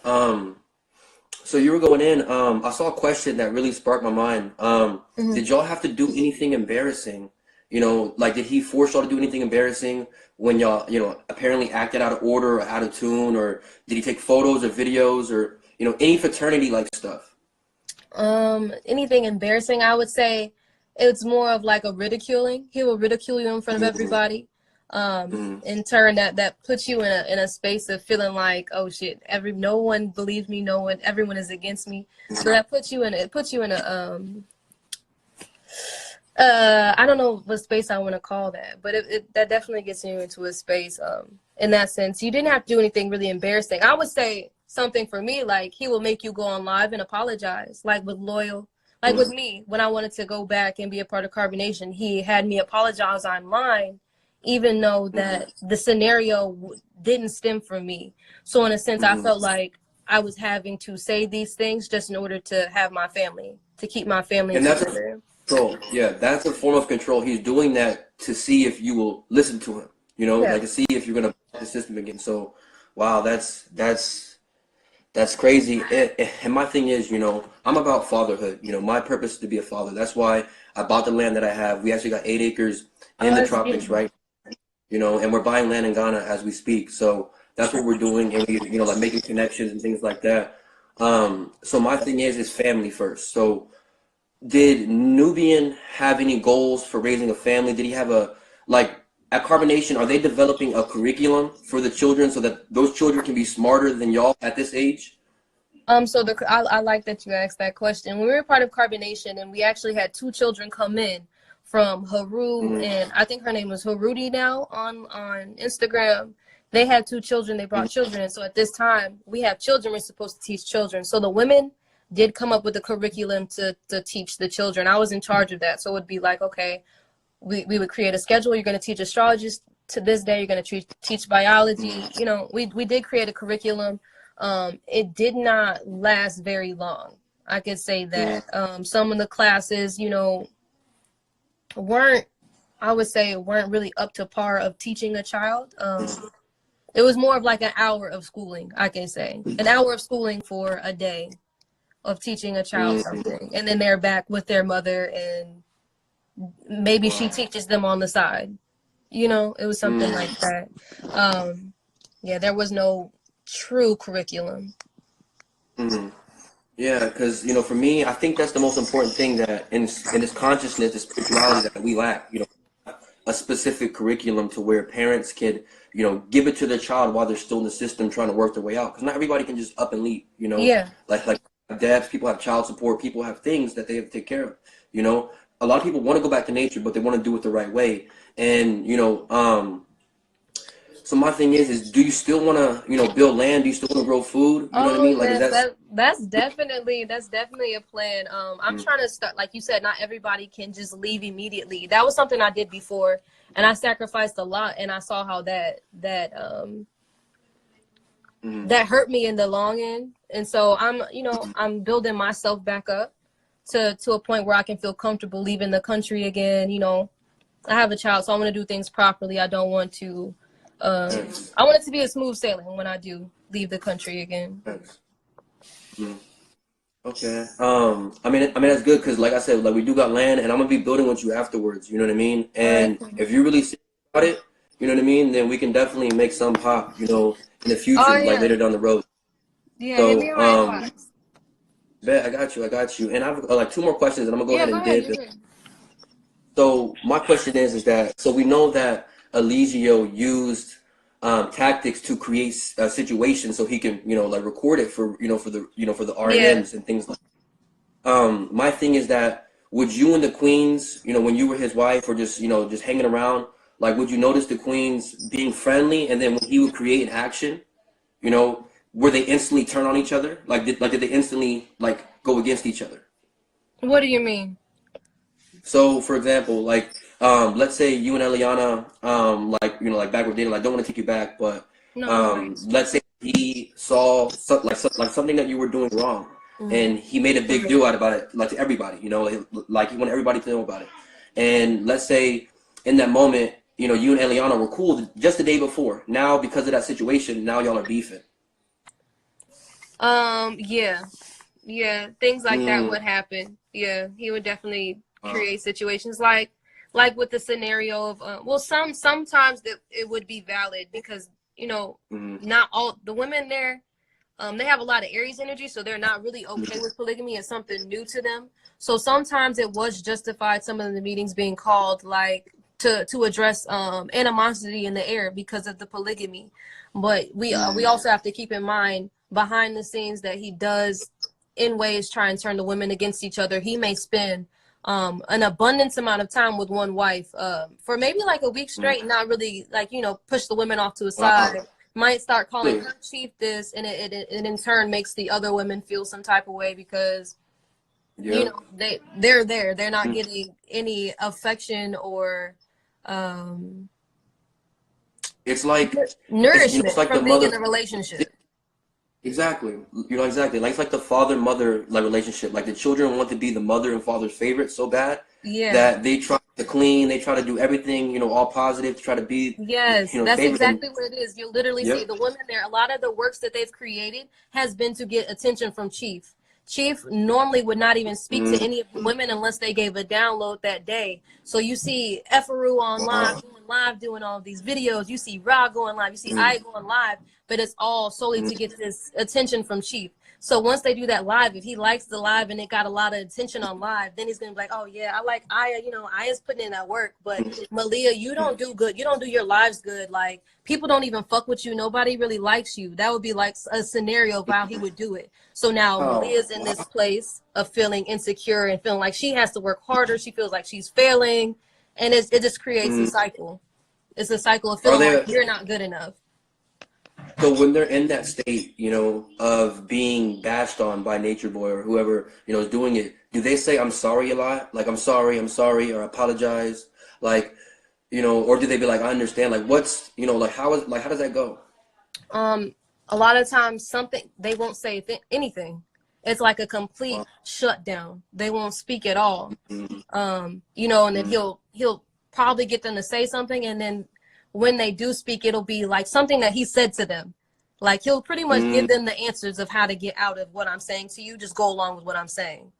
Um, so you were going in. I saw a question that really sparked my mind. Hmm. Did y'all have to do anything embarrassing? Like did he force y'all to do anything embarrassing when y'all, apparently acted out of order or out of tune, or did he take photos or videos or, any fraternity like stuff? Anything embarrassing, I would say it's more of like a ridiculing. He will ridicule you in front of Mm-hmm. everybody. In turn that puts you in a space of feeling like, oh shit, no one believes me, everyone is against me. So that puts you in a I don't know what space I want to call that, but that definitely gets you into a space. In that sense, you didn't have to do anything really embarrassing. I would say something for me, like he will make you go on live and apologize, like with Loyal, like with me when I wanted to go back and be a part of Carbonation, he had me apologize online, even though Mm-hmm. that the scenario didn't stem from me. So in a sense, I Mm-hmm. felt like I was having to say these things just in order to have my family, to keep my family And that's a together. control. Yeah, that's a form of control. He's doing that to see if you will listen to him, Yeah. like to see if you're gonna buck the system again. So, wow, that's crazy. And my thing is, I'm about fatherhood. My purpose is to be a father. That's why I bought the land that I have. We actually got 8 acres Oh, in the that's tropics, beautiful. right? And we're buying land in Ghana as we speak. So that's what we're doing, and we, like making connections and things like that. So my thing is family first. So did Nubian have any goals for raising a family? Did he have like, at Carbonation, are they developing a curriculum for the children so that those children can be smarter than y'all at this age? So I like that you asked that question. We were part of Carbonation, and we actually had two children come in from Haru, Mm-hmm. and I think her name was Harudi now on Instagram. They had two children. They brought children, and so at this time we have children. We're supposed to teach children. So the women did come up with a curriculum to teach the children. I was in charge of that, so it would be like, okay, we would create a schedule. You're going to teach astrology to this day. You're going to teach biology. Mm-hmm. We did create a curriculum. It did not last very long. I could say that some of the classes, weren't, I would say, weren't really up to par of teaching a child. It was more of like an hour of schooling, I can say. An hour of schooling for a day of teaching a child Mm-hmm. something. And then they're back with their mother, and maybe she Wow. teaches them on the side. It was something like that. Yeah, there was no true curriculum. Mm-hmm. Yeah, because for me, I think that's the most important thing that in this consciousness, the spirituality that we lack. A specific curriculum to where parents can, give it to their child while they're still in the system trying to work their way out. Because not everybody can just up and leave. Yeah. Like debts, people have child support, people have things that they have to take care of. You know, a lot of people want to go back to nature, but they want to do it the right way. And so my thing is do you still want to, build land? Do you still want to grow food? You know what I Oh mean? Like, is yes, that that's definitely a plan. I'm trying to start, like you said, not everybody can just leave immediately. That was something I did before, and I sacrificed a lot, and I saw how mm-hmm. that hurt me in the long end. And so I'm building myself back up to a point where I can feel comfortable leaving the country again. I have a child, so I want to do things properly. I don't want to. Thanks. I want it to be a smooth sailing when I do leave the country again. Thanks. Mm. Okay. I mean that's good because, like I said, like we do got land, and I'm gonna be building with you afterwards. You know what I mean? All right. And if you're really serious about it, you know what I mean, then we can definitely make some pop. In the Oh future, like yeah, later down the road. yeah. Hit me So, in my inbox. bet I got you. And I have like two more questions, and I'm gonna go Yeah, ahead go and ahead. dip. You're good. So my question is that so we know that Eligio used tactics to create situations so he can like record it for for the Yeah. RNMs and things like. My thing is that would you and the queens, when you were his wife or just just hanging around, like would you notice the queens being friendly, and then when he would create an action, you know, were they instantly turn on each other? Did they instantly like go against each other? What do you mean? So, for example, like, let's say you and Eliana, like, like back with dating, like, don't want to take you back, but, No, no worries. let's say he saw like something that you were doing wrong, Mm-hmm. and he made a big deal out about it, like to everybody, like he wanted everybody to know about it. And let's say in that moment, you and Eliana were cool just the day before. Now, because of that situation, now y'all are beefing. Yeah, yeah, things like that Mm, would happen. Yeah, he would definitely uh, create situations like with the scenario of well, sometimes that it would be valid because you know mm, not all the women there. They have a lot of Aries energy, so they're not really okay mm, with polygamy. It's something new to them. So sometimes it was justified. Some of the meetings being called like to address animosity in the air because of the polygamy. But we mm, also have to keep in mind behind the scenes that he does in ways try and turn the women against each other. He may spend an abundance amount of time with one wife for maybe like a week mm. straight, not really like push the women off to a Wow. side, might start calling Really? her chief this, and it in turn makes the other women feel some type of way because Yep. they're there, they're not Mm. getting any affection or um It's like it's nourishment like the from being mother. in the relationship. Exactly. Exactly. Like it's like the father-mother like relationship. Like the children want to be the mother and father's favorite so bad Yeah. that they try to clean, they try to do everything, all positive to try to be, Yes, that's favorite. And exactly what it is. You'll literally see yep. the women there. A lot of the works that they've created has been to get attention from Chief. Chief normally would not even speak to Mm, any of the women unless they gave a download that day. So you see Efaru on live, wow. going live, doing all these videos. You see Ra going live. You see Mm, I going live, but it's all solely mm, to get this attention from Chief. So once they do that live, if he likes the live and it got a lot of attention on live, then he's gonna be like, oh yeah, I like Aya. Aya's putting in that work, but mm, Malia, you don't do good. You don't do your lives good. Like people don't even fuck with you. Nobody really likes you. That would be like a scenario of how he would do it. So now wow. Malia's in this place of feeling insecure and feeling like she has to work harder. She feels like she's failing, and it just creates a Mm. cycle. It's a cycle of Are feeling like there you're not good enough. so when they're in that state, of being bashed on by Nature Boy or whoever, is doing it, do they say I'm sorry a lot? Like I'm sorry, or apologize? Like, or do they be like, I understand? Like what's, like how does that go? Um, a lot of times something they won't say anything. It's like a complete Wow. shutdown. They won't speak at all. Mm, And then mm, he'll probably get them to say something, and then when they do speak, it'll be like something that he said to them. Like he'll pretty much mm, give them the answers of how to get out of what I'm saying to you. Just go along with what I'm saying.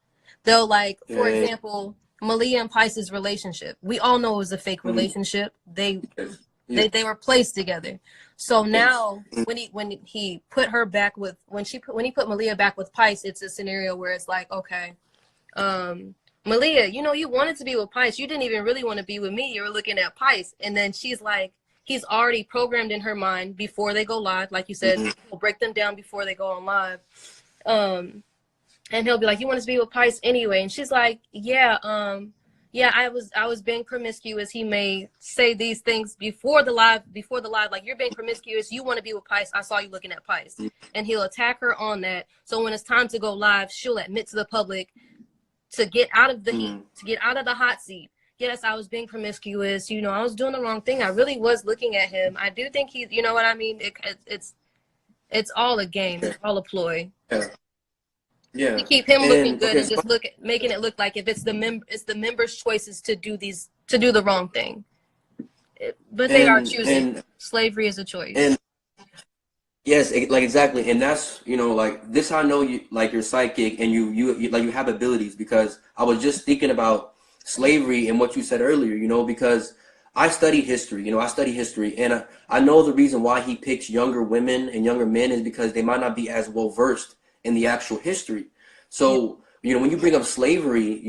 They'll like, for dang, example, Malia and Pice's relationship. We all know it was a fake mm, relationship. They yes, they yes, they were placed together. So yes. now when he put her back with when he put Malia back with Pice, it's a scenario where it's like, okay, um, Malia, you wanted to be with Pice. You didn't even really want to be with me. You were looking at Pice. And then she's like, he's already programmed in her mind before they go live. Like you said, Mm, he'll break them down before they go on live. And he'll be like, you want to be with Pice anyway? And she's like, yeah, I was being promiscuous. He may say these things before the live, like you're being promiscuous. You want to be with Pice. I saw you looking at Pice. mm, And he'll attack her on that. So when it's time to go live, she'll admit to the public to get out of the heat, mm. to get out of the hot seat. Yes, I was being promiscuous. I was doing the wrong thing. I really was looking at him. I do think he's, you know what I mean? It's all a game. Yeah, It's all a ploy yeah, to yeah. keep him looking And good okay, and so just making it look like if it's the members' choices to do the wrong thing. But they are and choosing. and Slavery is a choice. and yes, like exactly, and that's like this. I know you like you're psychic, and you like you have abilities because I was just thinking about slavery and what you said earlier. Because I study history. I study history, and I know the reason why he picks younger women and younger men is because they might not be as well versed in the actual history. Yeah. So when you bring up slavery,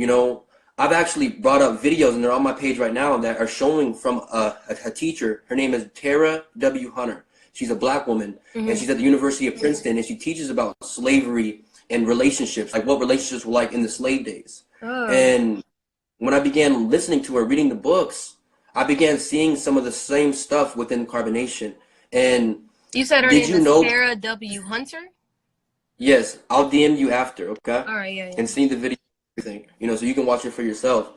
I've actually brought up videos, and they're on my page right now that are showing from a teacher. Her name is Tara W. Hunter. She's a black woman, and Hmm. she's at the University of Princeton, and she teaches about slavery and relationships, like what relationships were like in the slave days. Oh. And when I began listening to her, reading the books, I began seeing some of the same stuff within carbonation. And You said her did name you is know? Tara W. Hunter? Yes, I'll DM you after, okay? All right, yeah, And yeah. see the video, everything, so you can watch it for yourself.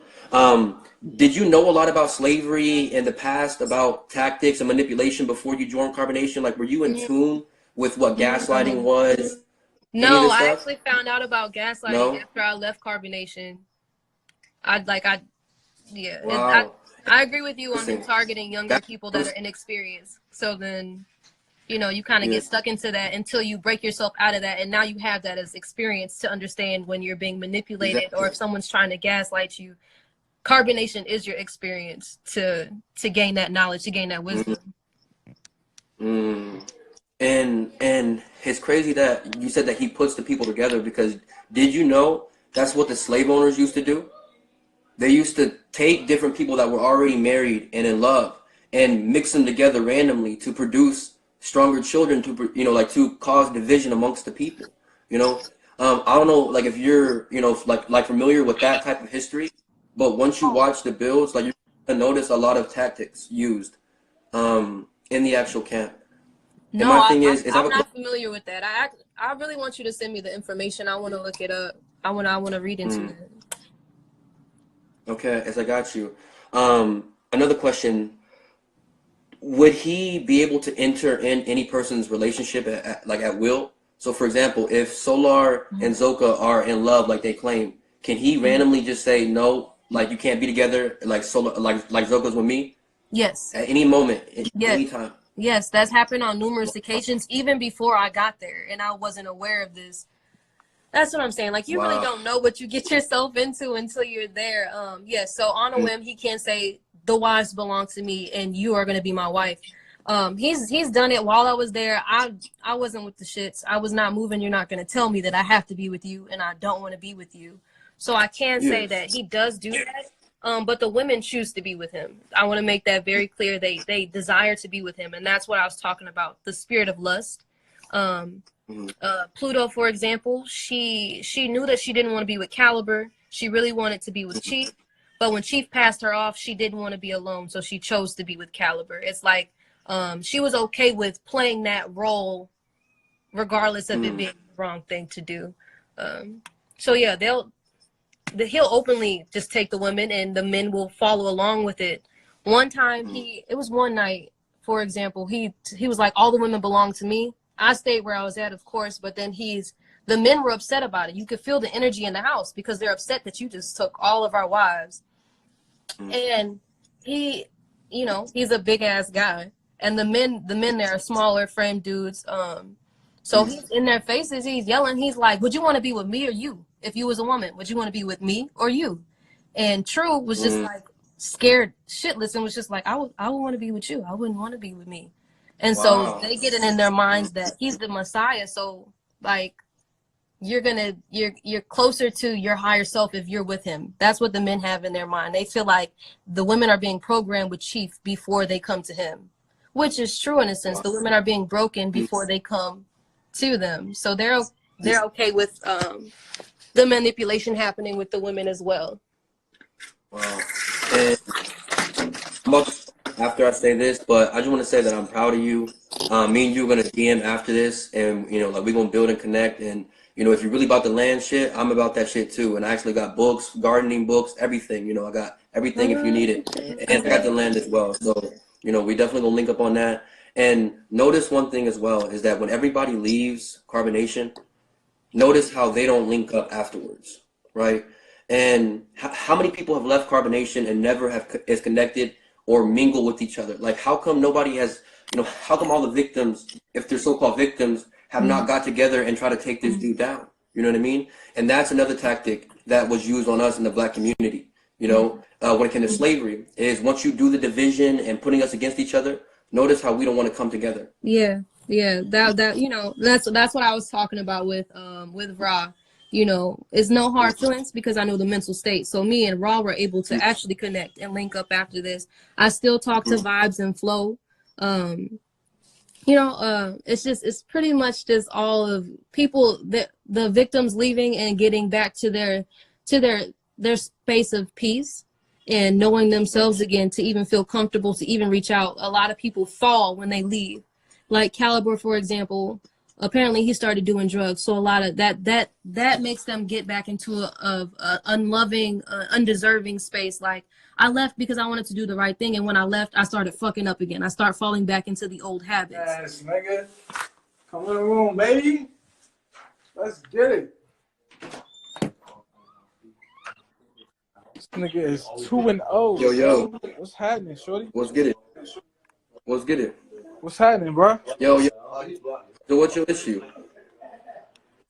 Did you know a lot about slavery in the past, about tactics and manipulation before you joined carbonation? Like, were you in tune with what gaslighting No. was? Any of No, this I stuff? actually found out about gaslighting No? after I left carbonation. I'd like I yeah, it, Wow. I agree with you on him Interesting. targeting younger That people that are was, inexperienced. So then, You know, you kind of Yeah. get stuck into that until you break yourself out of that, and now you have that as experience to understand when you're being manipulated Exactly. or if someone's trying to gaslight you. Carbonation is your experience to gain that knowledge, to gain that wisdom. Mm. And it's crazy that you said that he puts the people together, because did you know that's what the slave owners used to do? They used to take different people that were already married and in love and mix them together randomly to produce stronger children, to like to cause division amongst the people. You know, I don't know, like if you're like familiar with that type of history, but once you watch the builds, like you're gonna notice a lot of tactics used in the actual camp. And No, my thing is I I'm have a not familiar with that. I really want you to send me the information. I want to look it up. I want to read into it. okay, as I got you. Another question. Would he be able to enter in any person's relationship at will? So, for example, if Solar and Zoka are in love like they claim, can he randomly just say no, like you can't be together, like Solar, like Zoka's with me, Yes. at any moment, at Yes. any time? Yes, that's happened on numerous occasions, even before I got there, and I wasn't aware of this. That's what I'm saying. Like, you really Wow. don't know what you get yourself into until you're there. Yes, so on a whim, he can't say the wives belong to me and you are gonna be my wife. He's done it while I was there. I wasn't with the shits. I was not moving. You're not gonna tell me that I have to be with you and I don't want to be with you. So I can say that he does do that. But the women choose to be with him. I want to make that very clear. They desire to be with him, and that's what I was talking about. The spirit of lust. Pluto, for example, she knew that she didn't want to be with Caliber. She really wanted to be with Chief, but when Chief passed her off, she didn't want to be alone, so she chose to be with Caliber. It's like she was okay with playing that role, regardless of it being the wrong thing to do. So yeah, he'll openly just take the women, and the men will follow along with it. One time, it was one night, for example, he was like, all the women belong to me. I stayed where I was at, of course, but then the men were upset about it. You could feel the energy in the house because they're upset that you just took all of our wives. And he's a big ass guy. And the men there are smaller frame dudes. So he's in their faces, he's yelling, he's like, would you want to be with me or you? If you was a woman, would you want to be with me or you? And True was just like scared shitless and was just like, I would want to be with you. I wouldn't want to be with me. And so they get it in their minds that he's the Messiah. So like you're closer to your higher self if you're with him. That's what the men have in their mind. They feel like the women are being programmed with Chief before they come to him, which is true in a sense. The women are being broken before they come to them. So they're okay with the manipulation happening with the women as well. Wow. And after I say this, but I just want to say that I'm proud of you. Me and you are gonna DM after this, and like we're gonna build and connect. And if you're really about the land shit, I'm about that shit too. And I actually got books, gardening books, everything. I got everything if you need it, and I got the land as well. So we definitely gonna link up on that. And notice one thing as well is that when everybody leaves Carbonation, notice how they don't link up afterwards, right? And how many people have left Carbonation and never is connected or mingle with each other? Like, how come nobody has, how come all the victims, if they're so-called victims, have not got together and try to take this dude down? You know what I mean? And that's another tactic that was used on us in the Black community. When it came to slavery, is once you do the division and putting us against each other, notice how we don't want to come together. Yeah, that's what I was talking about with Ra. It's no hard feelings because I know the mental state. So me and Ra were able to actually connect and link up after this. I still talk to Vibes and Flow. It's pretty much just all of people that the victims leaving and getting back to their space of peace and knowing themselves again to even feel comfortable to even reach out. A lot of people fall when they leave. Like Caliber, for example, apparently he started doing drugs. So a lot of that makes them get back into a unloving, undeserving space. Like, I left because I wanted to do the right thing, and when I left, I started fucking up again. I start falling back into the old habits. Yes, nigga. Come in the room, baby. Let's get it. This nigga is 2-0. Yo. What's happening, shorty? Let's get it. Let's get it. What's happening, bro? Yo, so what's your issue?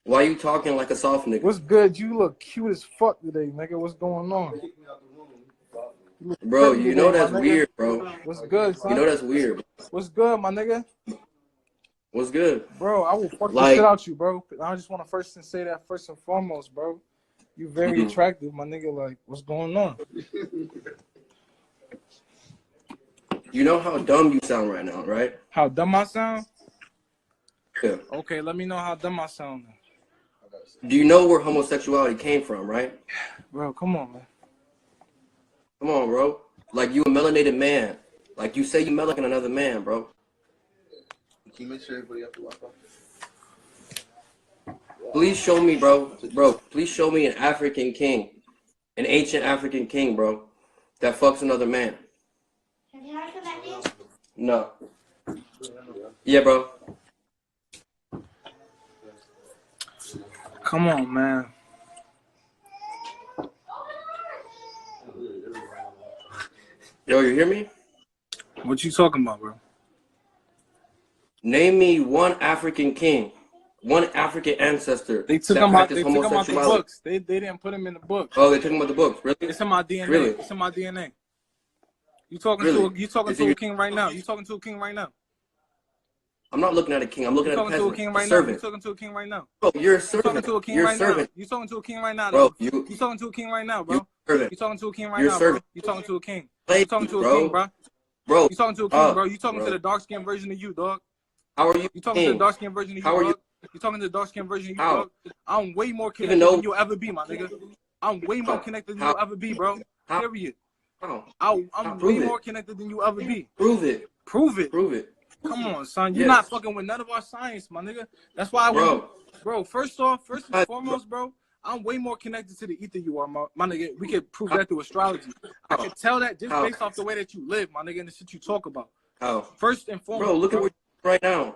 Why you talking like a soft nigga? What's good? You look cute as fuck today, nigga. What's going on? Bro, you know that's weird, bro. What's good, son? You know that's weird. What's good, my nigga? What's good? Bro, I will fuck the shit out you, bro. I just want to first say that first and foremost, bro. You very attractive, my nigga. Like, what's going on? You know how dumb you sound right now, right? How dumb I sound? Yeah. Okay, let me know how dumb I sound. Do you know where homosexuality came from, right? Bro, come on, man. Come on, bro. Like, you a melanated man. Like, you say you melon like another man, bro. Can you make sure everybody have to walk off? Please show me, bro. Bro, please show me an African king. An ancient African king, bro. That fucks another man. Have you heard of that name? No. Yeah, bro. Come on, man. Yo, you hear me? What you talking about, bro? Name me one African king, one African ancestor. They took him out. They took him out the books. They didn't put him in the book. Oh, they took him out the books. Really? It's in my DNA. Really? It's in my DNA. You talking Really? to a king right now? You talking to a king right now? I'm not looking at a king. I'm looking at a peasant. To a king right a now. servant. You talking to a king right now? Bro, you're a servant. You talking to a king you're right a servant. now? You talking to a king right now? Bro, you talking to a king right now, bro? You talking to a king right you're now, servant. bro? You talking to a king? Thank You talking to a bro. king, bro? Bro, You talking to a king, bro? You talking to the dark skinned version of you, dog? How are you? You talking to the dark skinned version of you, How are dog? you? You talking to the dark skinned version of you, How? dog? I'm way more connected than you'll ever be, my nigga. I'm way more connected than you'll ever be, bro. Period. How? I'm way more connected than you'll ever be. Prove it. Prove it. Prove it. Come on, son. You're not fucking with none of our science, my nigga. That's why bro, first and foremost, bro, I'm way more connected to the ether you are, my nigga. We could prove that through astrology. I can tell that just based off the way that you live, my nigga, and the shit you talk about. How? First and foremost, bro, look at where you're right now.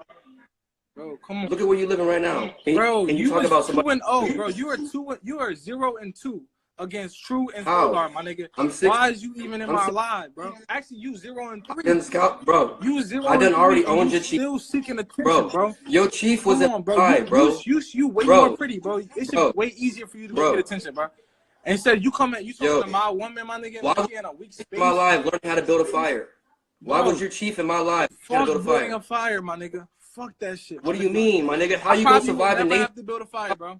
Bro, come on. Look at where you're living right now. Bro, you talk about somebody. 2-0, bro. You are 0-2 against True and Solar, my nigga. I'm 6. Why is you even in my live, bro? Actually, you 0-3. Scout, bro. You 0-3. I done already owned your chief. Still seeking attention, bro. Your chief was at 5, bro. You way more pretty, bro. It should be way easier for you to get attention, bro. Instead, you talking to my woman, my nigga, why in a weak space. My life, learn how to build a fire. Why was your chief in my life? Fuck building a fire, my nigga. Fuck that shit. What do you mean, my nigga? How you gonna survive in nature? I have to build a fire, bro.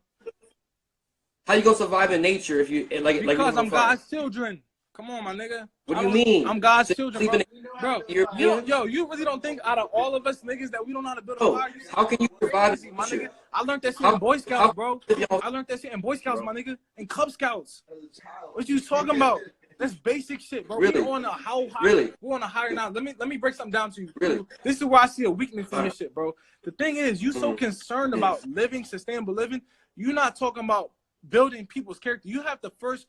How you gonna survive in nature if you like? Because I'm God's children. Come on, my nigga. What do you mean? I'm God's children, bro. You really don't think out of all of us niggas that we don't know how to build a fire? How can you survive, my nigga? I learned that shit in Boy Scouts, bro. I learned that shit in Boy Scouts, my nigga, and Cub Scouts. What you talking about? That's basic shit, bro. Really? We're on a high. Really? We're on a higher now. Let me break something down to you. Really? This is where I see a weakness in this shit, bro. The thing is, you so concerned about living, sustainable living, you're not talking about building people's character. You have to first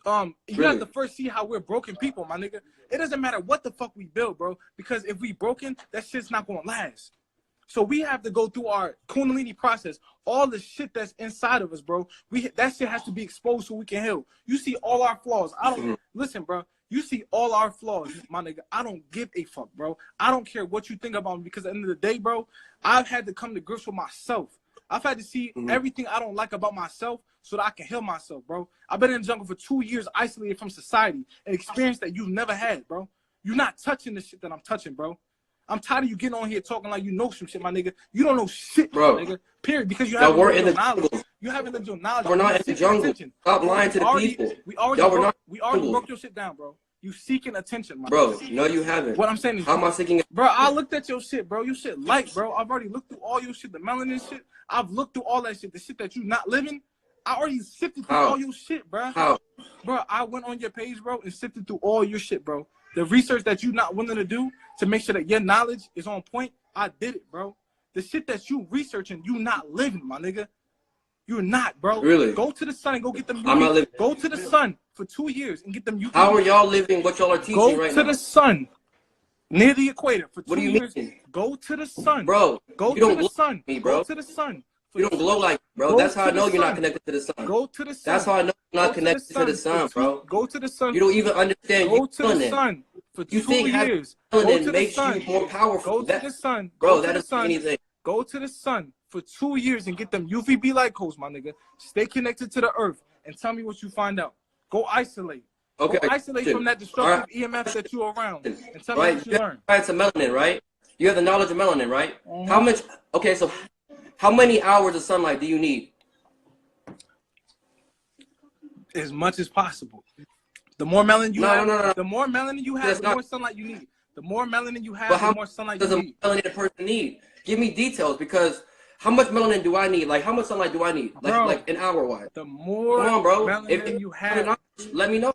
have to first see how we're broken people, my nigga. It doesn't matter what the fuck we build, bro, because if we broken, that shit's not gonna last. So we have to go through our Kundalini process. All the shit that's inside of us, bro. That shit has to be exposed so we can heal. You see all our flaws. Listen, bro. You see all our flaws, my nigga. I don't give a fuck, bro. I don't care what you think about me because at the end of the day, bro, I've had to come to grips with myself. I've had to see everything I don't like about myself so that I can heal myself, bro. I've been in the jungle for 2 years isolated from society, an experience that you've never had, bro. You're not touching the shit that I'm touching, bro. I'm tired of you getting on here talking like you know some shit, my nigga. You don't know shit, bro. Nigga. Period. Because you haven't lived your knowledge. You haven't lived your knowledge. We're not in the jungle. Stop lying to the people. We already broke your shit down, bro. You seeking attention, my bro. nigga. No, you haven't. What I'm saying is, how am I seeking? Bro, I looked at your shit, bro. Your shit light, bro. I've already looked through all your shit, the melanin shit. I've looked through all that shit, the shit that you not living. I already sifted through all your shit, bro. How? Bro, I went on your page, bro, and sifted through all your shit, bro. The research that you're not willing to do to make sure that your knowledge is on point, I did it, bro. The shit that you researching, you not living, my nigga. You're not, bro. Really? Go to the sun and go get them. I'm not living. Go to the sun for 2 years and get them. How are y'all living what y'all are teaching right now? Go to the sun near the equator for 2 years. What do you mean? Go to the sun, bro. Go to the sun, me, bro. Go to the sun. You don't glow like, bro. That's how I know you're not connected to the sun. Go to the sun. That's how I know you're not connected to the sun, bro. Go to the sun. You don't even understand. Go to the sun for You 2 think having years. Go to melanin the makes sun. you more powerful? Go to the sun. Bro, Go that to the doesn't mean sun. anything. Go to the sun for 2 years and get them UVB light codes, my nigga. Stay connected to the earth and tell me what you find out. Go isolate. Okay. Go isolate from that destructive EMF that you're around and tell me what you learn. Science of melanin, right? You have the knowledge of melanin, right? Mm-hmm. How much? Okay, so how many hours of sunlight do you need? As much as possible. The more melanin you have, No. the more melanin you have, That's the not- more sunlight you need. The more melanin you have, But the how more sunlight does you a need. melanated person need? Give me details, because how much melanin do I need? Like, how much sunlight do I need? Bro, Like an hour wise. The more Come on, bro. melanin you have, let me know.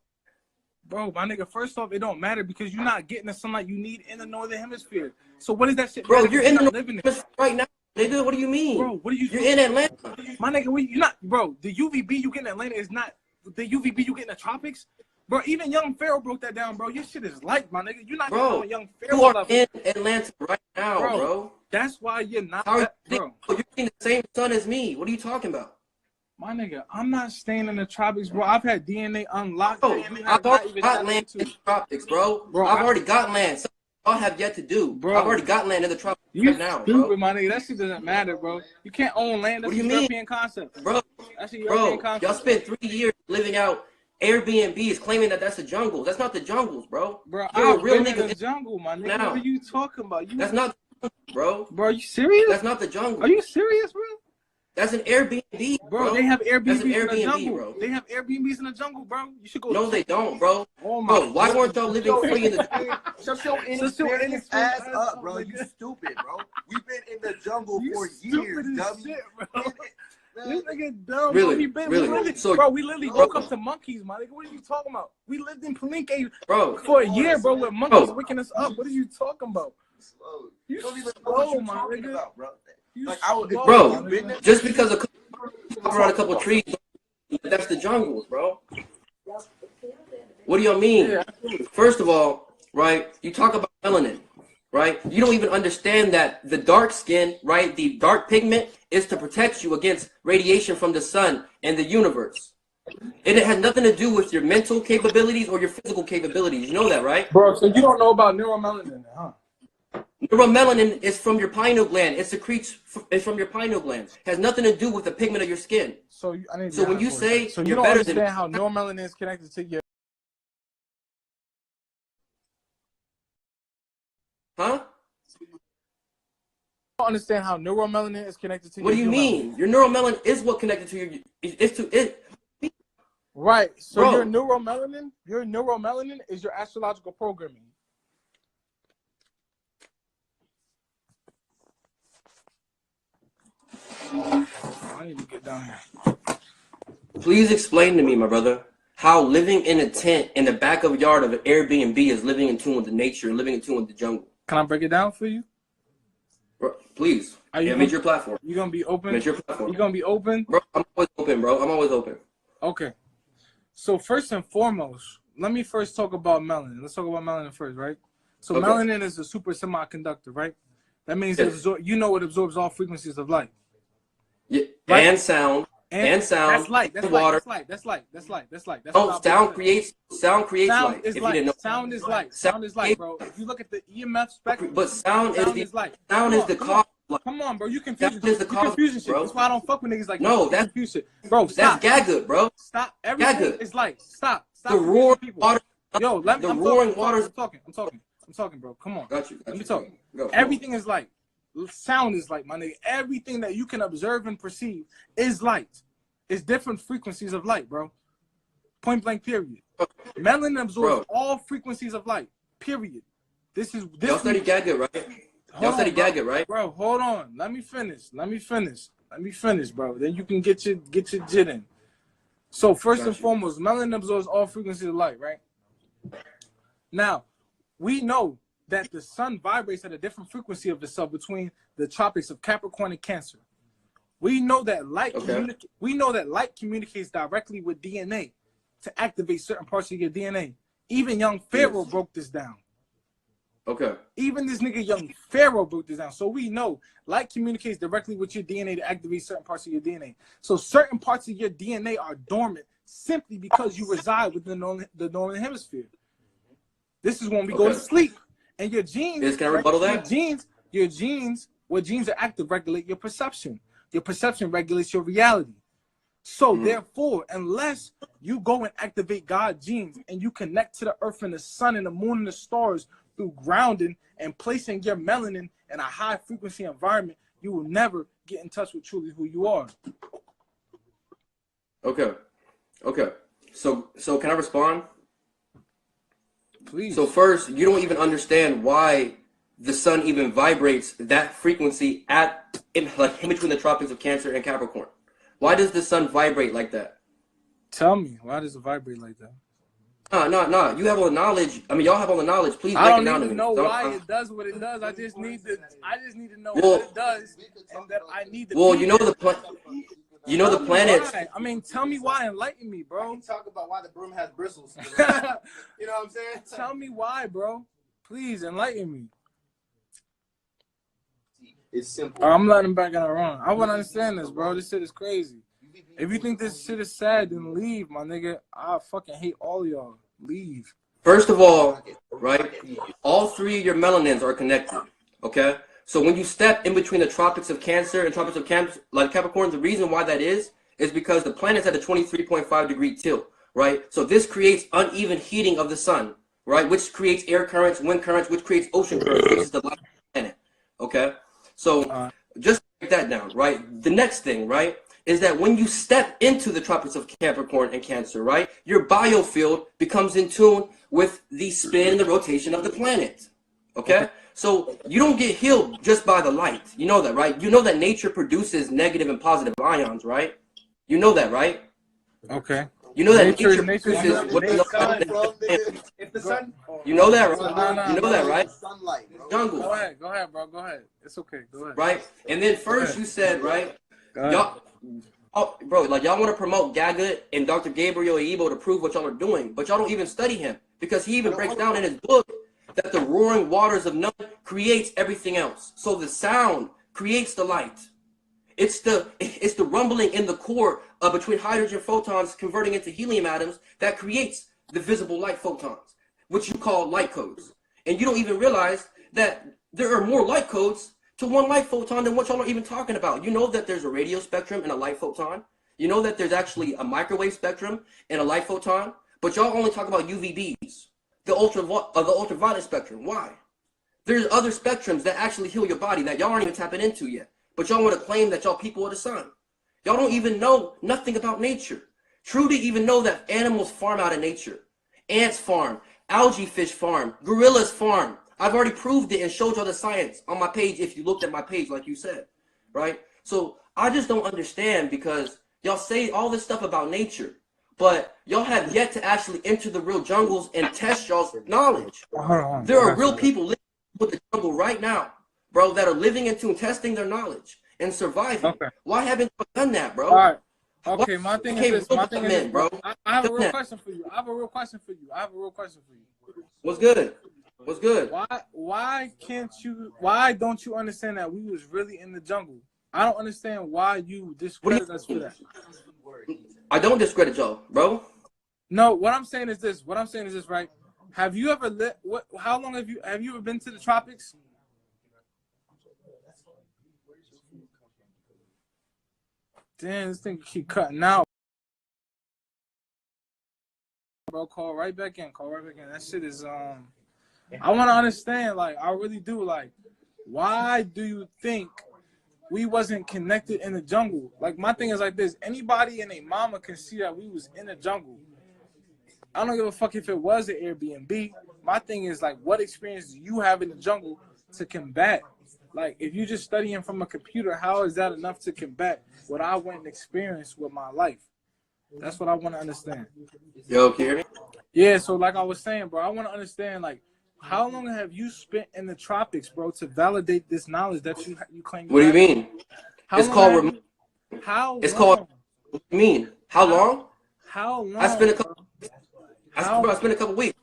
bro, my nigga, first off, it don't matter because you're not getting the sunlight you need in the northern hemisphere. So what is that shit? Bro, matter you're if in the living north right now, nigga. What do you mean? Bro, what are you? You're in Atlanta. My nigga, you're not, bro. The UVB you get in Atlanta is not the UVB you get in the tropics. Bro, even Young Pharaoh broke that down, bro. Your shit is light, my nigga. You're not getting on Young Pharaoh you are level. in Atlanta right now, bro. That's why you're not How that, bro. bro. You're seeing the same sun as me. What are you talking about? My nigga, I'm not staying in the tropics, bro. I've had DNA unlocked. Bro, I've already got land in the tropics, bro. I've already got land. Something y'all have yet to do. Bro, I've already got land in the tropics right now, stupid, bro. my nigga. That shit doesn't matter, bro. You can't own land. That's What do you a mean? European concept. Bro, That's a European concept. y'all spent 3 years living out Airbnbs claiming that that's the jungles. That's not the jungles, bro. Bro, You're I'm a real in nigga the jungle, my nigga. now. What are you talking about? That's not the jungle, bro. Bro, are you serious? That's not the jungle. Are you serious, bro? That's an Airbnb, Bro, they have Airbnbs That's an in the Airbnb, jungle. bro. They have Airbnbs in the jungle, bro. You should go. No, they don't, bro. Oh my Bro, why weren't y'all living free in the Shut your inexperienced ass up, bro. You stupid, bro. We've been in the jungle for years, dummy. Shit, bro. This nigga dumb. Really? Bro. Really? So- Bro, we literally woke up to monkeys, my nigga. What are you talking about? We lived in Palenque bro? for a year, bro, with monkeys Bro. waking us up. What are you talking about? You don't even know slow, what you're my talking nigga. about, bro. You Like, I would, slow, Bro, my nigga. just because around a couple trees, that's the jungles, bro. What do y'all mean? Yeah. First of all, right, you talk about melanin, right? You don't even understand that the dark skin, right, the dark pigment is to protect you against radiation from the sun and the universe. And it has nothing to do with your mental capabilities or your physical capabilities. You know that, right? Bro, so you don't know about neuromelanin, huh? Neuromelanin is from your pineal gland. It secretes it's from your pineal gland. It has nothing to do with the pigment of your skin. So when you say so you you're don't better understand than how neuromelanin is connected to your Huh? don't understand how neuromelanin is connected to What do you mean? Your neuromelanin is what connected to your is to it. Right. So Bro. your neuromelanin is your astrological programming. I need to get down here. Please explain to me, my brother, how living in a tent in the back of a yard of an Airbnb is living in tune with the nature and living in tune with the jungle. Can I break it down for you? Bro, please. Are you Yeah, make your platform. You gonna be open? Make your platform. You gonna be open? Bro, I'm always open, bro. I'm always open. Okay. So first and foremost, let me first talk about melanin. Let's talk about melanin first, right? So Okay. melanin is a super semiconductor, right? That means Yes. it absorbs all frequencies of light. Yeah, Right. and sound. And sound. That's light. That's and light. water. That's light. That's light. That's light. That's light. That's No, what sound I'm creates Sound light. is If you light. didn't know. Sound is light. Sound is light, bro. If you look at the EMF spectrum, But sound is light. Sound is the cause. Come on, bro. You confusing. Sound is the You cause, confusing shit. bro. That's why I don't fuck with niggas like No, you. that's- Confuse shit. Bro, stop. That's gaga, bro. Stop. Everything Gaga. is light. Stop. Stop. The confusing roaring people. water. Yo, let me. The I'm roaring talking, waters. I'm talking, bro. Come on. Got you. Let me talk. Go. Everything is light. Sound is light, my nigga. Everything that you can observe and perceive is light. It's different frequencies of light, bro. Point blank, period. Melanin absorbs all frequencies of light, period. Y'all study gaga, right? Y'all study gaga, right? Bro, hold on. Let me finish, bro. Then you can get your jit in. So first and foremost, melanin absorbs all frequencies of light, right? Now, we know that the sun vibrates at a different frequency of itself between the tropics of Capricorn and Cancer. We know that light communicates directly with DNA to activate certain parts of your DNA. Even young Pharaoh broke this down. Okay. Even this nigga young Pharaoh broke this down. So we know light communicates directly with your DNA to activate certain parts of your DNA. So certain parts of your DNA are dormant simply because you reside within the northern hemisphere. This is when we go to sleep. And your genes, can I rebuttal that? Your genes, what genes are active regulate your perception. Your perception regulates your reality. So therefore, unless you go and activate God's genes and you connect to the earth and the sun and the moon and the stars through grounding and placing your melanin in a high frequency environment, you will never get in touch with truly who you are. Okay. So can I respond? Please. So first, you don't even understand why the sun even vibrates that frequency in between the tropics of Cancer and Capricorn. Why does the sun vibrate like that? Tell me, why does it vibrate like that? No. You have all the knowledge. I mean, y'all have all the knowledge. Please I break it down don't to even me. know why it does what it does. I just need to know what it does, and that I need to. Well, you know the planets. Why? I mean, tell me why. Enlighten me, bro. Talk about why the broom has bristles. You know what I'm saying? Tell me why, bro. Please enlighten me. It's simple. I'm letting him back in the wrong. I wouldn't understand this, bro. This shit is crazy. If you think this shit is sad, then leave, my nigga. I fucking hate all y'all. Leave. First of all, right, all three of your melanins are connected, okay? So when you step in between the tropics of Cancer and tropics of Capricorn, the reason why that is because the planet's at a 23.5 degree tilt, right? So this creates uneven heating of the sun, right? Which creates air currents, wind currents, which creates ocean currents, which is the life of the planet, okay? So just break that down, right? The next thing, right, is that when you step into the tropics of Capricorn and Cancer, right, your biofield becomes in tune with the spin and the rotation of the planet, okay? So you don't get healed just by the light. You know that, right? You know that nature produces negative and positive ions, right? You know that, right? Okay. You know that nature produces what If the sun, you know that, right? You know that, right? Sunlight, bro. Jungle. Go ahead, bro. Go ahead. It's okay. Go ahead. Right? And then first you said, right? Y'all, bro, like y'all want to promote Gaga and Dr. Gabriel Ebo to prove what y'all are doing, but y'all don't even study him because he even breaks down in his book that the roaring waters of none creates everything else. So the sound creates the light. It's the rumbling in the core between hydrogen photons converting into helium atoms that creates the visible light photons, which you call light codes. And you don't even realize that there are more light codes to one light photon than what y'all are even talking about. You know that there's a radio spectrum and a light photon. You know that there's actually a microwave spectrum and a light photon, but y'all only talk about UVBs, the ultraviolet spectrum. Why? There's other spectrums that actually heal your body that y'all aren't even tapping into yet. But y'all want to claim that y'all people of the sun. Y'all don't even know nothing about nature. Truly even know that animals farm out of nature. Ants farm, algae fish farm, gorillas farm. I've already proved it and showed y'all the science on my page if you looked at my page like you said, right? So I just don't understand because y'all say all this stuff about nature, but y'all have yet to actually enter the real jungles and test y'all's knowledge. There are real people living with the jungle right now, bro, that are living into and testing their knowledge and surviving. Okay. Why haven't you done that, bro? All right. Okay, my thing is this, bro. I have a real question for you. What's good? Why don't you understand that we was really in the jungle? I don't understand why you discredit us for that. I don't discredit y'all, bro. No, what I'm saying is this, right? Have you ever how long have you ever been to the tropics? Damn, this thing keep cutting out. Bro, call right back in. That shit is I want to understand, like, I really do, like, why do you think we wasn't connected in the jungle? Like, my thing is like this. Anybody and a mama can see that we was in the jungle. I don't give a fuck if it was an Airbnb. My thing is, like, what experience do you have in the jungle to combat? Like, if you're just studying from a computer, how is that enough to combat what I went and experienced with my life? That's what I want to understand. Yo, can you hear me? Yeah, so like I was saying, bro, I want to understand, like, how long have you spent in the tropics, bro, to validate this knowledge that you claim? What do you mean? It's called. How? It's called. What do you mean? How long? How long? I spent a couple. I spent a couple weeks.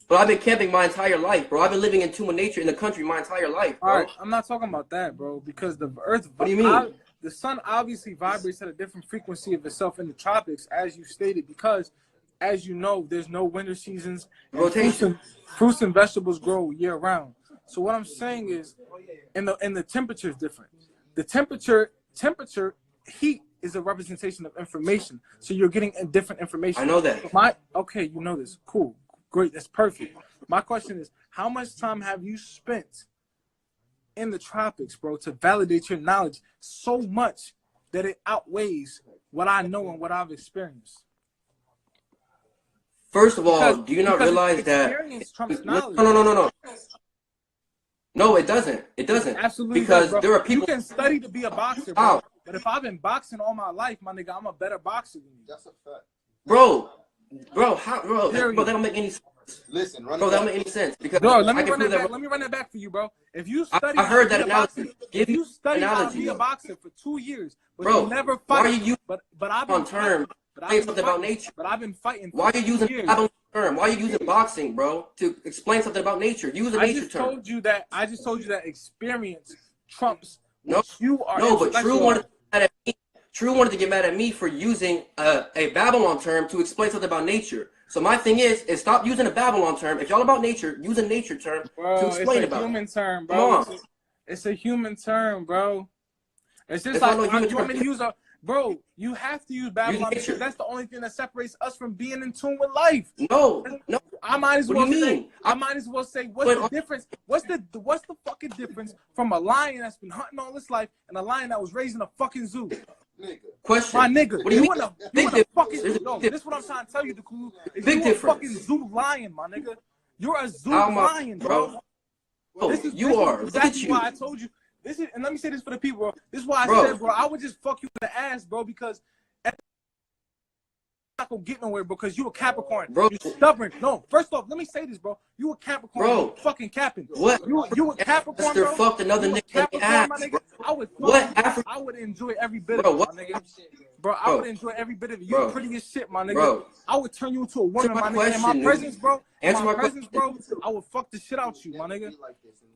But I've been camping my entire life, bro. I've been living in tune with nature in the country my entire life, bro. All right, I'm not talking about that, bro, because the earth. What do you mean? The sun obviously vibrates at a different frequency of itself in the tropics, as you stated, because as you know, there's no winter seasons. Rotation. Fruits and vegetables grow year round. So what I'm saying is, and the temperature is different. The temperature, heat is a representation of information. So you're getting different information. I know that. Okay, you know this. Cool, great, that's perfect. My question is, how much time have you spent in the tropics, bro, to validate your knowledge so much that it outweighs what I know and what I've experienced? First of all, do you not realize that? Experience trumps knowledge. No. No, it doesn't. It doesn't. Absolutely. Because does, there are people. You can study to be a boxer, bro. But if I've been boxing all my life, my nigga, I'm a better boxer than you. That's a fact. Bro, that don't make any sense. Listen, that don't make any sense. Because let me run that back for you, bro. If you study, I heard that analogy. If you study how to be a boxer for 2 years, but bro, you never fight, why are you but I've been on term? Say something about nature. But I've been fighting. Why are you using a term? Why are you using boxing, bro, to explain something about nature? Use a nature term. I just told you that experience trumps. No, you are. No, but True wanted to get mad at me. True wanted to get mad at me for using a Babylon term to explain something about nature. So my thing is stop using a Babylon term. If y'all about nature, use a nature term to explain about it. It's a human term, bro. It's a human term, bro. It's just like you want me to use a. Bro, you have to use Babylon because that's the only thing that separates us from being in tune with life. No. I might as well say, what's the difference? What's the fucking difference from a lion that's been hunting all his life and a lion that was raised in a fucking zoo? Question. My nigga, what do you mean? This is what I'm trying to tell you, Duhkulu. You're a fucking zoo lion, my nigga. You're a zoo lion, bro. This is exactly why I told you. And let me say this for the people, bro. This is why I said, bro, I would just fuck you in the ass, bro, because you're not gonna get nowhere because you a Capricorn. Bro. You're stubborn. No, first off, let me say this, bro. You a Capricorn. Bro. You fucking capping. What? You a Capricorn, bro. Fucked another nigga in the ass, I would enjoy every bit of it, my nigga. Bro, I would enjoy every bit of it. You're pretty as shit, my nigga. Bro. I would turn you into a woman, my nigga. In my presence, bro. I would fuck the shit out you, my nigga.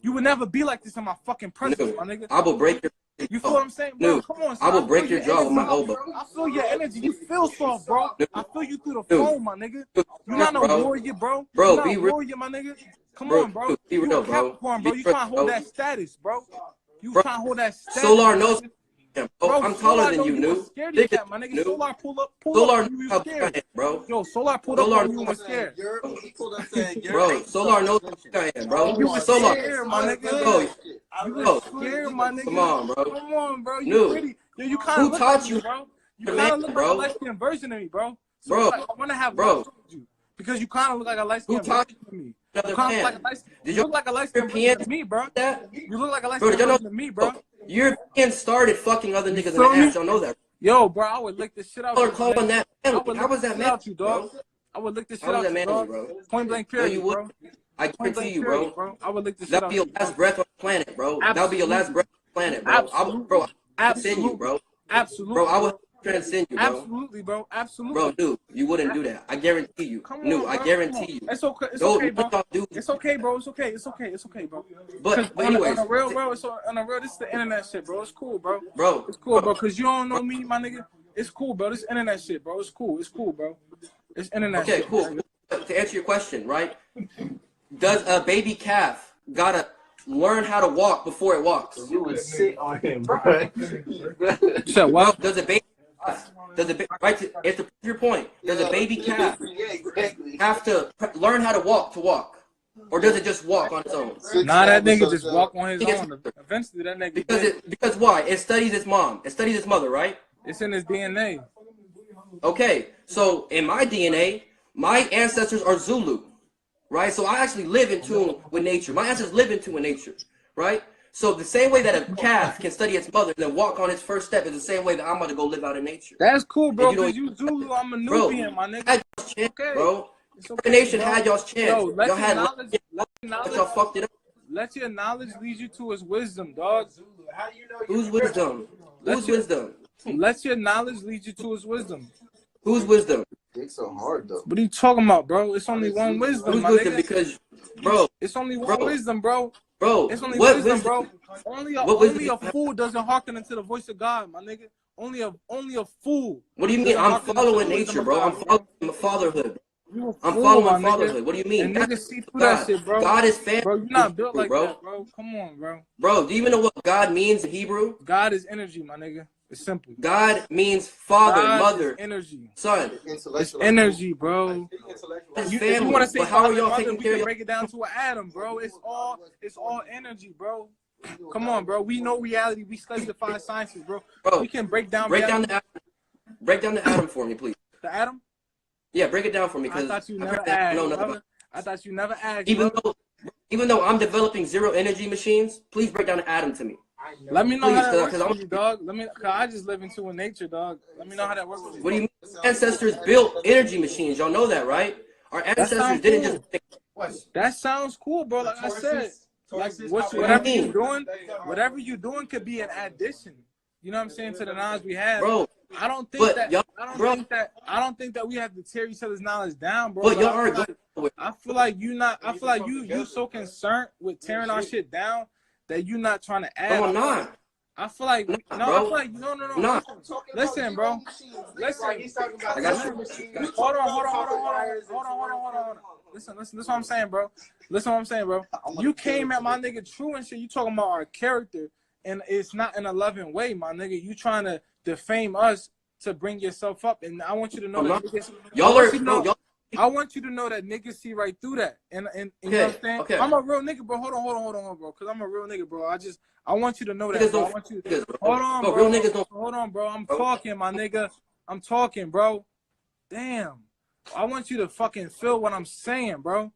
You would never be like this in my fucking presence, my nigga. I will break your. You feel what I'm saying, bro? Come on, son. I will break your jaw with my elbow. I feel your energy. You feel soft, bro. I feel you through the phone, my nigga. You're not no warrior, bro. Bro, be real, warrior, my nigga. Come on, bro. Be real, bro. You trying to hold that status, bro. You trying to hold that status. Solar knows. Bro, I'm taller than you, New. Scared of that, my nigga. Solar pull up. Solar you scared, bro. Yo, Solar pulled up on you and scared. Bro, Solar knows I am, bro. You was Solar, scared, my nigga. You was scared, my nigga. Come on, bro. Come on, bro. You pretty. Yo, you kind of Who taught you, bro? You kind of look like a light-skinned version of me, bro. So bro, I want to have love with you because you kind of look like a light-skinned version of me. You look like a light-skinned version of me, bro. You look like a light-skinned version of me, bro. Europeans started fucking other niggas in the ass. Y'all know that. Yo, bro, I would lick the shit out of you. Calling that manly. How was that manly, dog? I would lick the shit out of you, bro. Point blank period, bro. I guarantee you, bro. I would lick the shit out of you. That'll be your last breath on the planet, bro. That'll be your last breath on the planet, bro. I would transcend you, bro. Absolutely. Bro, I would transcend you, bro. Absolutely, bro. Absolutely. Bro, dude, you wouldn't do that. I guarantee you. I guarantee you. It's okay. It's okay, bro. It's okay, bro. It's okay. It's okay. It's okay, bro. But anyways, on the real, bro. On the real, this is the internet shit, bro. It's cool, bro. Bro, it's cool, bro. Cause you don't know me, my nigga. It's cool, bro. This internet shit, bro. It's cool. It's cool, bro. It's internet shit. Okay, cool. To answer your question, right? Does a baby calf gotta learn how to walk before it walks? You would sit on him, bro. So what? Does a baby right to answer your point? Does a baby calf have to learn how to walk, or does it just walk on its own? Nah, that nigga just walk on his own. Eventually, that nigga. Because why? It studies its mom. It studies its mother, right? It's in his DNA. Okay, so in my DNA, my ancestors are Zulu, right? So I actually live in tune with nature. My ancestors live in tune with nature, right? So the same way that a calf can study its mother and then walk on its first step is the same way that I'm going to go live out in nature. That's cool, bro, because you Zulu, I'm a Nubian, my nigga. Chance, bro. Carbonnation had y'all's chance. Yo, y'all had knowledge, y'all fucked it up. Let your knowledge lead you to his wisdom, dog. Whose wisdom? Whose wisdom? Let your knowledge lead you to his wisdom. Whose wisdom? It's so hard, though. What are you talking about, bro? It's only one wisdom, Whose my wisdom? nigga. Because, bro. It's only one wisdom, bro. Bro, it's only what wisdom, bro. Only a fool doesn't hearken into the voice of God, my nigga. Only a fool. What do you mean? I'm following nature, bro. I'm following fatherhood. I'm following fatherhood. What do you mean? And niggas see through that shit, bro. God is family. Bro, you're not built like that, bro. Come on, bro. Bro, do you even know what God means in Hebrew? God is energy, my nigga. It's simple. God means father, God mother, is energy, son. It's energy, bro. It's If family. you want to say But how are father, y'all mother, taking we care can of break it down to an atom, bro. It's all energy, bro. Come on, bro. We know reality. We study the 5 sciences, bro. We can break down reality. Break down the atom for me, please. The atom? Yeah, break it down for me. I thought you never asked. I thought you never asked. Even though I'm developing zero energy machines, please break down the atom to me. Let me know how that works for you, dog. Cause I just live in nature, dog. Let me know how that works for you. What do you mean? Ancestors built energy machines. Y'all know that, right? Our ancestors didn't just. That sounds cool, bro. Like I said, like whatever you're doing could be an addition. You know what I'm saying, to the knowledge we have. Bro, I don't think that we have to tear each other's knowledge down, bro. But y'all are I feel like you so concerned with tearing our shit down that you're not trying to add. No, I'm not. I feel like no. Listen, bro. Listen. I got you. Hold on. Listen. This is what I'm saying, bro. You came at my nigga True and shit. You talking about our character, and it's not in a loving way, my nigga. You trying to defame us to bring yourself up, and I want you to know that niggas. I want you to know that niggas see right through that, and you know what I'm saying. Okay. I'm a real nigga, bro. Hold on, bro. Cause I'm a real nigga, bro. I want you to know that. Bro. I want you. Hold on, bro. Real niggas don't. Hold on, bro. I'm talking, my nigga. I'm talking, bro. Damn. I want you to fucking feel what I'm saying, bro.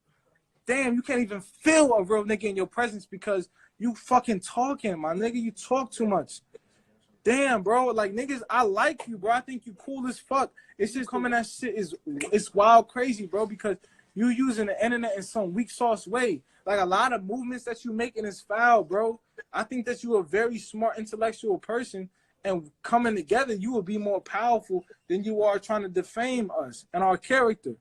Damn, you can't even feel a real nigga in your presence because you fucking talking, my nigga. You talk too much. Damn, bro. Like, niggas, I like you, bro. I think you cool as fuck. It's just coming that shit it's wild crazy, bro, because you using the internet in some weak sauce way. Like, a lot of movements that you making is foul, bro. I think that you a very smart intellectual person, and coming together, you will be more powerful than you are trying to defame us and our character.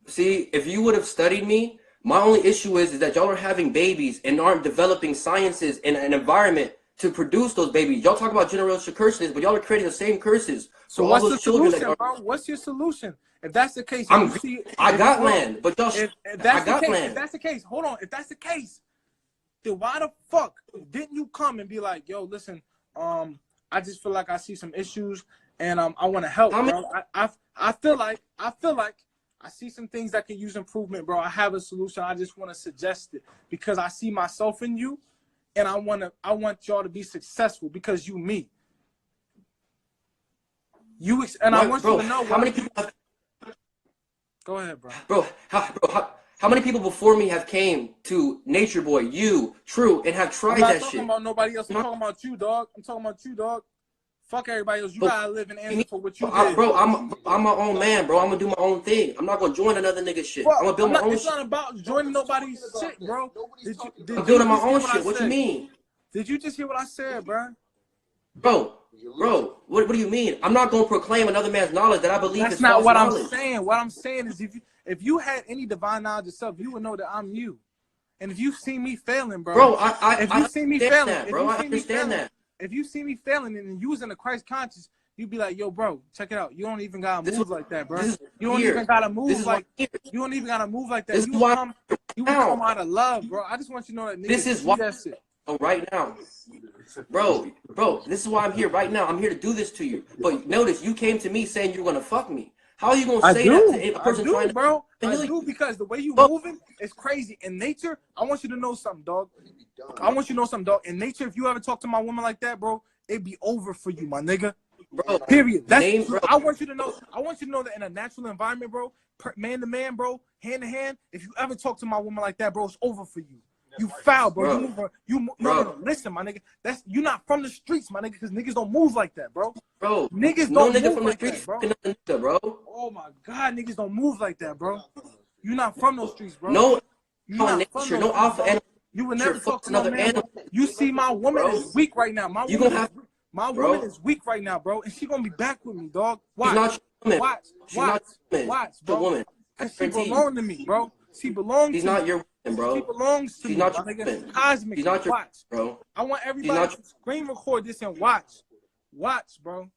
See, if you would have studied me, my only issue is that y'all are having babies and aren't developing sciences in an environment to produce those babies. Y'all talk about generational curses, but y'all are creating the same curses. So what's the solution, bro? What's your solution? If that's the case, I got land, but y'all. If that's the case, if that's the case, hold on. If that's the case, then why the fuck didn't you come and be like, yo, listen, I just feel like I see some issues and I want to help, bro. I feel like I see some things that can use improvement, bro. I have a solution. I just want to suggest it because I see myself in you, and I want y'all to be successful because you me. I want you to know how many people have. Go ahead, bro. Bro, how many people before me have came to Nature Boy, you, True, and have tried that shit? I'm not talking about nobody else. I'm talking about you, dog. Fuck everybody else. You gotta live and answer for what you did. Bro, I'm my own man, bro. I'm gonna do my own thing. I'm not gonna join another nigga shit. I'm gonna build my own shit. It's not about joining nobody's shit, bro. I'm building my own shit. What you mean? Did you just hear what I said, bro? Bro, what do you mean? I'm not gonna proclaim another man's knowledge that I believe is false knowledge. That's not what I'm saying. What I'm saying is if you had any divine knowledge yourself, you would know that I'm you. And if you see me failing, bro. If you see me failing, if you see me failing and using the Christ conscious, you be like, yo, bro, check it out. You don't even gotta move like that, bro. You don't even gotta move like that. You come out of love, bro. I just want you to know that niggas this is why that shit. Oh, right now. Bro, this is why I'm here right now. I'm here to do this to you. But notice you came to me saying you're gonna fuck me. How are you gonna say that to a person trying to bro? I do because the way you moving is crazy. In nature, I want you to know something, dog. In nature, if you ever talk to my woman like that, bro, it'd be over for you, my nigga. Bro, period. I want you to know that in a natural environment, bro, man to man, bro, hand to hand, if you ever talk to my woman like that, bro, it's over for you. You foul, bro. No, listen, my nigga. You're not from the streets, my nigga, because niggas don't move like that, bro. Bro, niggas don't move from like the streets, that, bro. bro. Oh my God, niggas don't move like that, bro. You're not from those streets, bro. No alpha animal. You would never talk to another animal. You see, my woman is weak right now. My woman is weak right now, bro, and she gonna be back with me, dog. Watch, bro. Cause she belongs to me, bro. She belongs to me. She's not your woman, bro. She belongs to me, She's not my your nigga. woman. Cosmic. She's not your watch, bro. I want everybody to screen record this and watch. Watch, bro.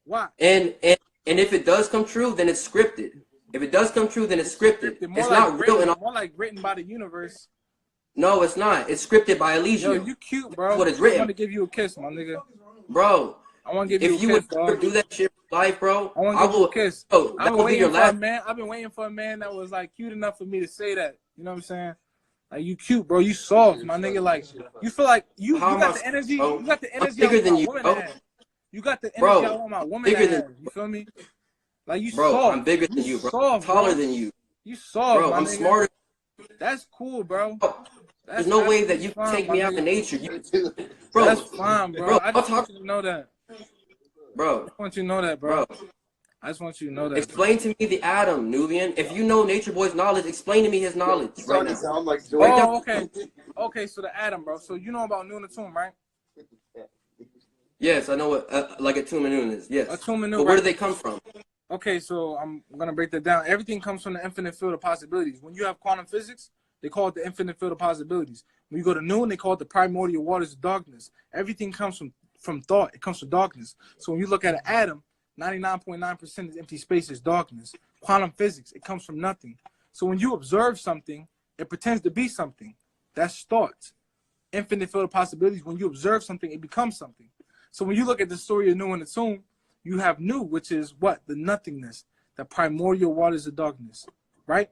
Watch. And if it does come true, then it's scripted. If it does come true, then it's scripted. It's not real. And more like written by the universe. No, it's not. It's scripted by Elysium. Yo, you cute, bro. That's what it's written. I want to give you a kiss, my nigga. Bro, I want to give you a kiss, if you would dog. ever do that shit in life, bro, I want to give you a kiss. Bro, I've been waiting for a man that was like cute enough for me to say that. You know what I'm saying? Like, you cute, bro. You soft, my nigga. Like, you feel like you got the energy. Bro? You got the energy I'm bigger than you, woman bro. to have. You got the energy Bro, I want my woman to have. You feel me? Like, you bro, soft. I'm bigger than you, bro. Soft, Taller bro. than you. You soft, Bro, my I'm nigga. smarter. That's cool, bro. There's no way that you can take me out in nature. Bro, that's fine, bro. I just want you to know that. Bro. I want you to know that, bro. I just want you to know that. Explain to me the atom, Nubian. If you know Nature Boy's knowledge, explain to me his knowledge right now. Oh, okay. Okay, so the atom, bro. So you know about Nun Atum, right? Yes, I know what like a Tum and Nun is. Yes. A Tum and Nun, but where right? do they come from? Okay, so I'm going to break that down. Everything comes from the infinite field of possibilities. When you have quantum physics, they call it the infinite field of possibilities. When you go to Nun, they call it the primordial waters of darkness. Everything comes from thought. It comes from darkness. So when you look at an atom, 99.9% is empty space, is darkness. Quantum physics, it comes from nothing. So when you observe something, it pretends to be something. That's thought. Infinite field of possibilities, when you observe something, it becomes something. So when you look at the story of Nu and Atum, you have Nu, which is what? The nothingness, the primordial waters of darkness, right?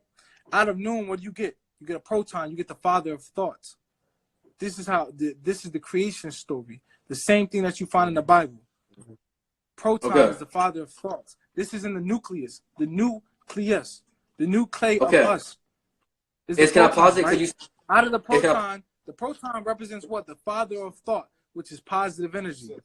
Out of Nu, what do you get? You get a proton, you get the father of thoughts. This is this is the creation story. The same thing that you find in the Bible. Proton is the father of thoughts. This is in the nucleus, the nucleus, the nuclei of us. Can I pause it? Right? Out of the proton represents what? The father of thought, which is positive energy,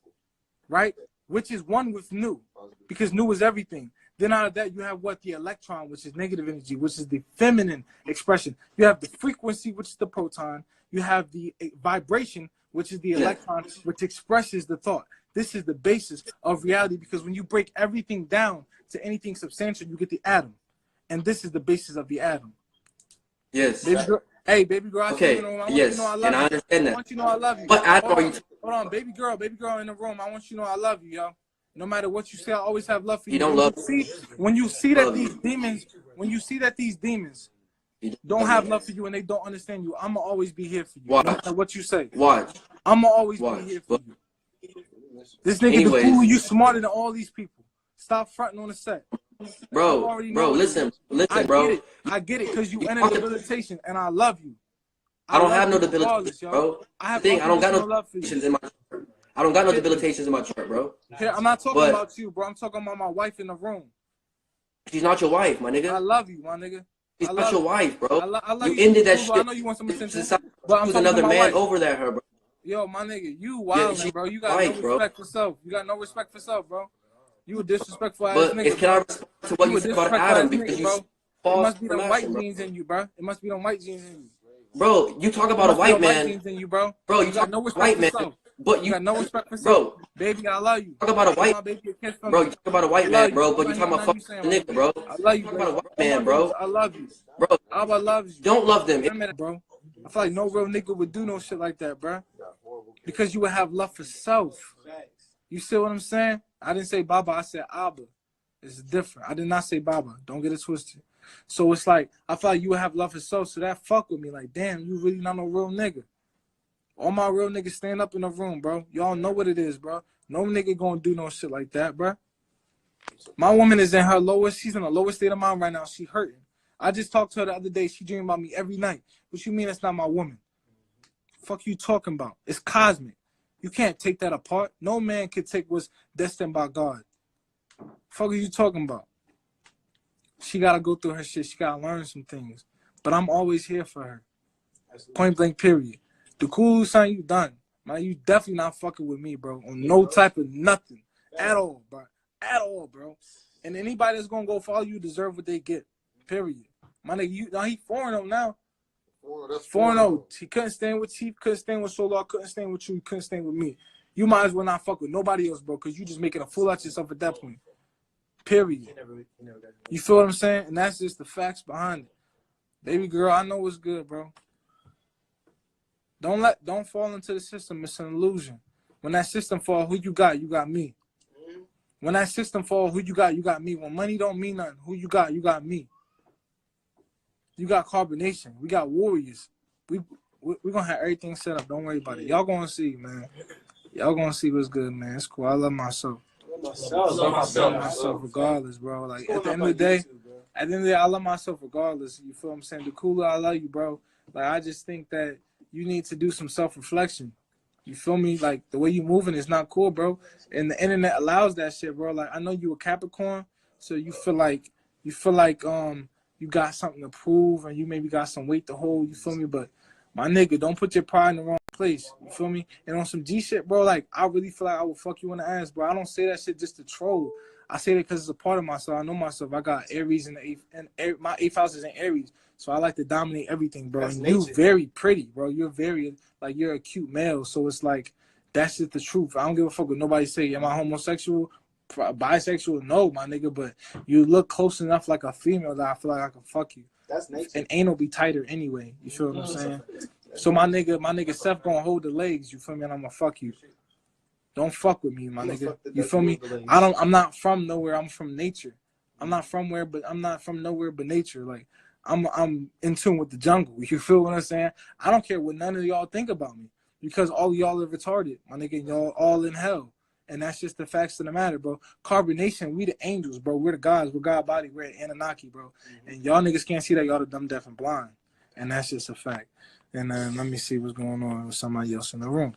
right? Which is one with Nu, because Nu is everything. Then out of that, you have what? The electron, which is negative energy, which is the feminine expression. You have the frequency, which is the proton. You have the vibration, which is the electron, which expresses the thought. This is the basis of reality, because when you break everything down to anything substantial, you get the atom. And this is the basis of the atom. Yes. Baby girl, hey, baby girl, I want you know I love you. I understand that. I want you to know I love you. What atom are you? Hold on, baby girl in the room. I want you to know I love you, yo. No matter what you say, I always have love for you. You don't love me. When you see that these demons don't have love for you and they don't understand you, I'ma always be here for you. Watch. No matter what you say. Watch. I'ma always be here for you. This nigga Duhkulu, you smarter than all these people. Stop fronting on the set. Bro, listen, bro. I get it, because you entered debilitation and I love you. I don't have no debilitation, bro. I don't got no debilitations in my chart. I don't got no debilitations in my chart, bro. Here, I'm not talking about you, bro. I'm talking about my wife in the room. She's not your wife, my nigga. I love you, my nigga. She's not your wife, bro. I love you ended that shit. I know you want some attention, but I'm another man wife. over that her, bro. Yo, my nigga, you wildin', bro. You got no respect for self. You got no respect for self, bro. You a disrespectful ass nigga. Can I respond to what you said about Adam? Because you it must be them white genes in you, bro. It must be them white genes in you. Bro, you talk about a white man. White genes in you, bro. Bro, you got no respect for self. But you got no respect for self. Bro, baby, I love you. Talk about a white bro. You talk about a white man, bro. But you talking about fucking nigga, bro. I love you. Talk about a white man, bro. I love you, bro. Abba loves you. Don't love them, bro. I feel like no real nigga would do no shit like that, bro. Because you would have love for self. You see what I'm saying? I didn't say Baba. I said Abba. It's different. I did not say Baba. Don't get it twisted. So it's like, I feel like you would have love for self, so that fuck with me. Like, damn, you really not no real nigga. All my real niggas stand up in the room, bro. Y'all know what it is, bro. No nigga gonna do no shit like that, bro. My woman is in her lowest, she's in the lowest state of mind right now. She hurting. I just talked to her the other day. She dreamed about me every night. What you mean that's not my woman? Fuck you talking about? It's cosmic. You can't take that apart. No man can take what's destined by God. Fuck are you talking about? She gotta go through her shit. She gotta learn some things. But I'm always here for her. Point blank, period. Duhkulu, son, you done. Man, you definitely not fucking with me, bro. On no type of nothing. At all, bro. At all, bro. And anybody that's gonna go follow you deserve what they get. Period. My nigga, now he 4-0 now. 4-0. He couldn't stand with Chief, couldn't stand with Solar, couldn't stand with you, he couldn't stand with me. You might as well not fuck with nobody else, bro, because you just making a fool out of yourself at that point. Period. You feel what I'm saying? And that's just the facts behind it. Baby girl, I know what's good, bro. Don't fall into the system. It's an illusion. When that system fall, who you got? You got me. When that system fall, who you got? You got me. When money don't mean nothing, who you got? You got me. You got Carbonnation. We got Warriors. We gonna have everything set up. Don't worry about it. Y'all gonna see, man. Y'all gonna see what's good, man. It's cool. I love myself. I love myself regardless, bro. Like at the end of the day, I love myself regardless. You feel what I'm saying? Duhkulu, I love you, bro. Like I just think that you need to do some self-reflection. You feel me? Like the way you moving is not cool, bro. And the internet allows that shit, bro. Like I know you a Capricorn, so you feel like you got something to prove and you maybe got some weight to hold. You feel me? But my nigga, don't put your pride in the wrong place. You feel me? And on some G shit, bro, like I really feel like I would fuck you in the ass, bro. I don't say that shit just to troll. I say that because it's a part of myself. I know myself. I got Aries in the eighth, and my eighth house is in Aries, so I like to dominate everything, bro. And you very pretty, bro. You're very like you're a cute male, so it's like that's just the truth. I don't give a fuck what nobody say. Am I homosexual, bisexual? No, my nigga. But you look close enough like a female that I feel like I can fuck you. That's nature. And anal be tighter anyway. You feel what I'm saying? So my nigga Seth gonna hold the legs. You feel me? And I'm gonna fuck you. Don't fuck with me, my nigga. You feel me? I'm not from nowhere. I'm from nature. I'm not from nowhere but nature. Like I'm in tune with the jungle. You feel what I'm saying? I don't care what none of y'all think about me because all of y'all are retarded, my nigga. Y'all all in hell. And that's just the facts of the matter, bro. Carbonnation, we the angels, bro. We're the gods. We're God body. We're Anunnaki, bro. And y'all niggas can't see that. Y'all the dumb, deaf, and blind. And that's just a fact. And let me see what's going on with somebody else in the room.